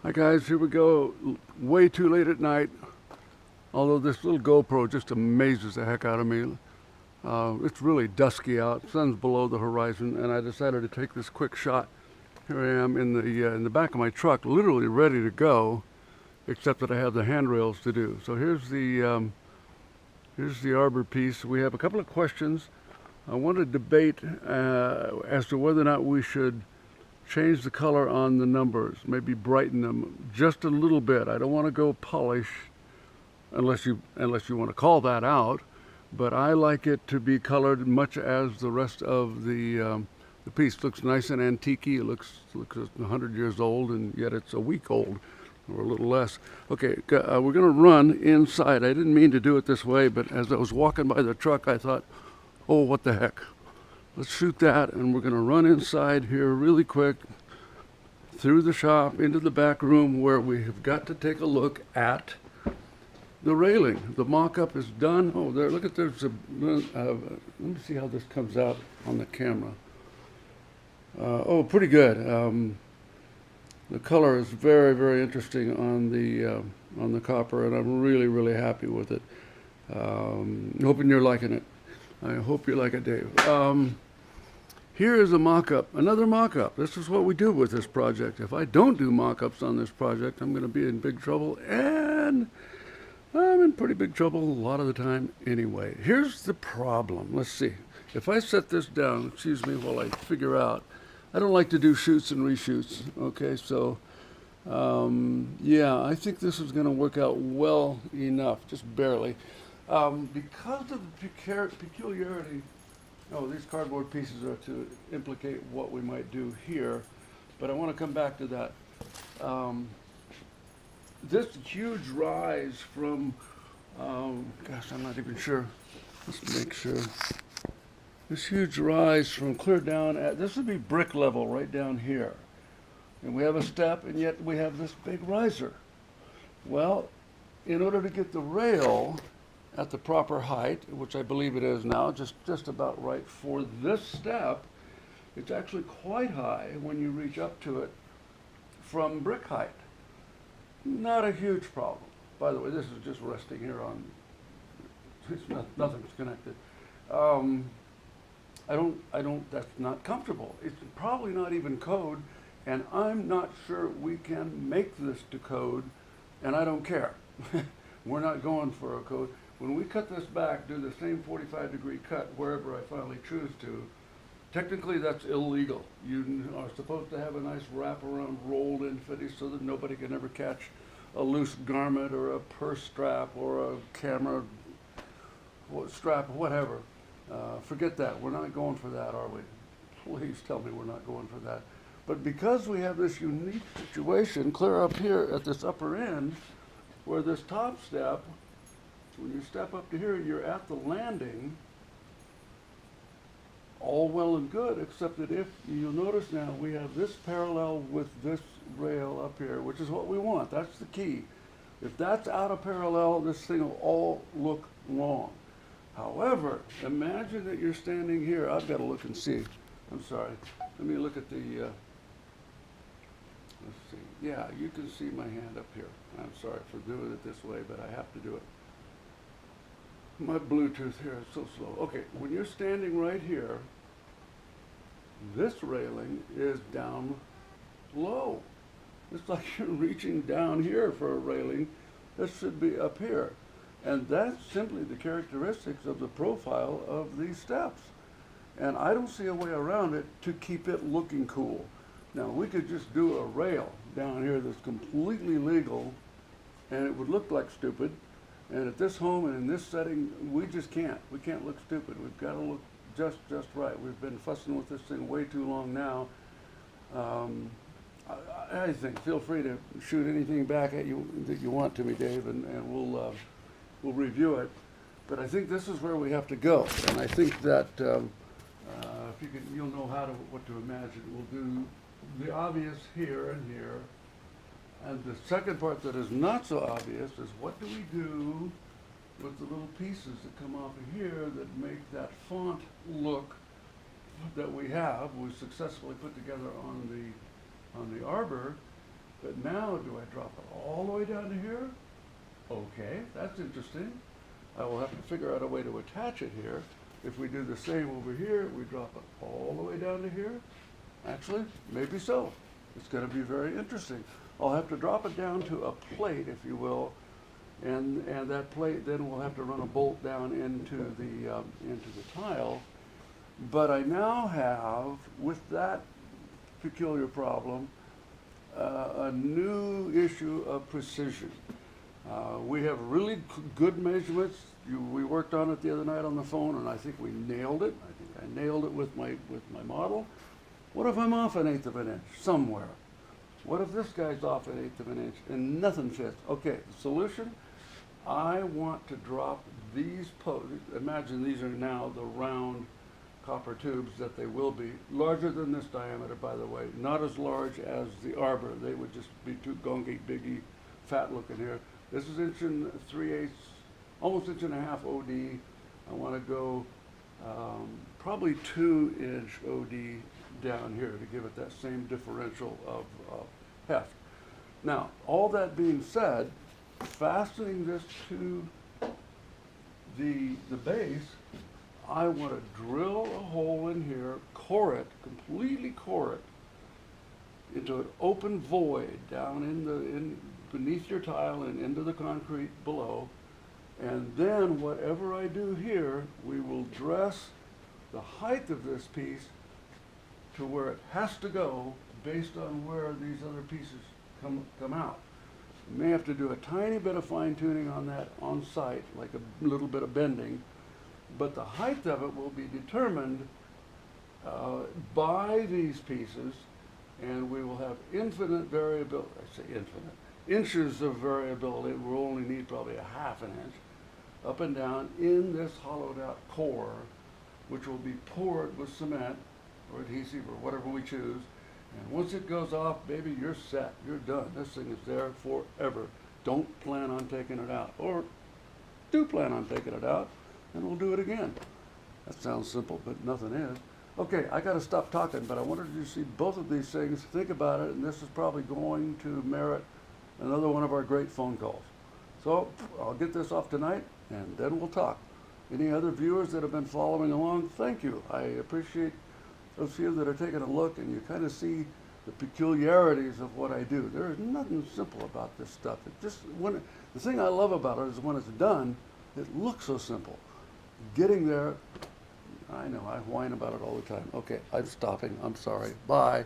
Hi guys, here we go. Way too late at night. Although this little GoPro just amazes the heck out of me. It's really dusky out. Sun's below the horizon, and I decided to take this quick shot. Here I am in the back of my truck, literally ready to go, except that I have the handrails to do. So here's the Arbor piece. We have a couple of questions. I want to debate as to whether or not we should change the color on the numbers, maybe brighten them just a little bit. I don't want to go polish unless you want to call that out, but I like it to be colored much as the rest of the piece. Looks nice and antique-y. It looks 100 years old, and yet it's a week old or a little less. Okay, we're going to run inside. I didn't mean to do it this way, but as I was walking by the truck, I thought, oh, what the heck. Let's shoot that, and we're going to run inside here really quick through the shop into the back room where we have got to take a look at the railing. The mock-up is done. Oh, there, look at there's a, let me see how this comes out on the camera. Oh, pretty good. The color is very, very interesting on the copper, and I'm really, really happy with it. Hoping you're liking it. I hope you like it, Dave. Here is a mock-up, another mock-up. This is what we do with this project. If I don't do mock-ups on this project, I'm going to be in big trouble, and I'm in pretty big trouble a lot of the time anyway. Here's the problem. Let's see. If I set this down, excuse me, while I figure out, I don't like to do shoots and reshoots, okay? So, yeah, I think this is going to work out well enough, just barely. Because of the peculiarity, oh, these cardboard pieces are to implicate what we might do here, but I want to come back to that. This huge rise from, gosh, I'm not even sure. Let's make sure. This huge rise from clear down at, this would be brick level right down here. And we have a step, and yet we have this big riser. Well, in order to get the rail at the proper height, which I believe it is now, just about right for this step, it's actually quite high when you reach up to it from brick height. Not a huge problem. By the way, this is just resting here on, it's not, nothing's connected. That's not comfortable. It's probably not even code, and I'm not sure we can make this to code, and I don't care. We're not going for a code. When we cut this back, do the same 45-degree cut wherever I finally choose to, technically that's illegal. You are supposed to have a nice wraparound rolled-in fitting so that nobody can ever catch a loose garment or a purse strap or a camera strap, whatever. Forget that. We're not going for that, are we? Please tell me we're not going for that. But because we have this unique situation clear up here at this upper end, where this top step, when you step up to here, you're at the landing, all well and good, except that if you'll notice now, we have this parallel with this rail up here, which is what we want. That's the key. If that's out of parallel, this thing will all look wrong. However, imagine that you're standing here. I've got to look and see. I'm sorry. Let me look at the, let's see. Yeah, you can see my hand up here. I'm sorry for doing it this way, but I have to do it. My Bluetooth here is so slow. Okay, when you're standing right here, this railing is down low. It's like you're reaching down here for a railing that should be up here. And that's simply the characteristics of the profile of these steps. And I don't see a way around it to keep it looking cool. Now, we could just do a rail down here that's completely legal, and it would look like stupid. And at this home and in this setting, we just can't. We can't look stupid. We've got to look just right. We've been fussing with this thing way too long now. I think, feel free to shoot anything back at you that you want to me, Dave, and we'll review it. But I think this is where we have to go. And I think that if you can, you'll know what to imagine. We'll do the obvious here and here. And the second part that is not so obvious is what do we do with the little pieces that come off of here that make that font look that we successfully put together on the Arbor, But now, do I drop it all the way down to here? Okay, that's interesting. I will have to figure out a way to attach it here. If we do the same over here, we drop it all the way down to here. Actually, maybe so. It's going to be very interesting. I'll have to drop it down to a plate, if you will, and that plate, then we'll have to run a bolt down into the tile. But I now have, with that peculiar problem, a new issue of precision. We have really good measurements. We worked on it the other night on the phone, and I think we nailed it. I think I nailed it with my model. What if I'm off 1/8 of an inch somewhere? What if this guy's off 1/8 of an inch and nothing fits? Okay, the solution, I want to drop these posts. Imagine these are now the round copper tubes that they will be, larger than this diameter, by the way, not as large as the Arbor. They would just be too gonky, biggy, fat looking here. This is 1 3/8, almost 1.5 OD. I want to go probably 2-inch OD down here to give it that same differential of heft. Now, all that being said, fastening this to the base, I want to drill a hole in here, core it, completely core it into an open void down in beneath your tile and into the concrete below. And then whatever I do here, we will dress the height of this piece to where it has to go based on where these other pieces come out. You may have to do a tiny bit of fine tuning on that on site, like a little bit of bending, but the height of it will be determined by these pieces, and we will have infinite variability. I say infinite. Inches of variability. We'll only need probably 1/2 an inch up and down in this hollowed out core, which will be poured with cement or adhesive or whatever we choose. And once it goes off, baby, you're set. You're done. This thing is there forever. Don't plan on taking it out. Or do plan on taking it out, and we'll do it again. That sounds simple, but nothing is. Okay, I got to stop talking, but I wanted you to see both of these things, think about it, and this is probably going to merit another one of our great phone calls. So I'll get this off tonight, and then we'll talk. Any other viewers that have been following along, thank you. I appreciate those of you that are taking a look, and you kind of see the peculiarities of what I do. There is nothing simple about this stuff. It just, the thing I love about it is when it's done, it looks so simple. Getting there, I know, I whine about it all the time. Okay, I'm stopping. I'm sorry. Bye.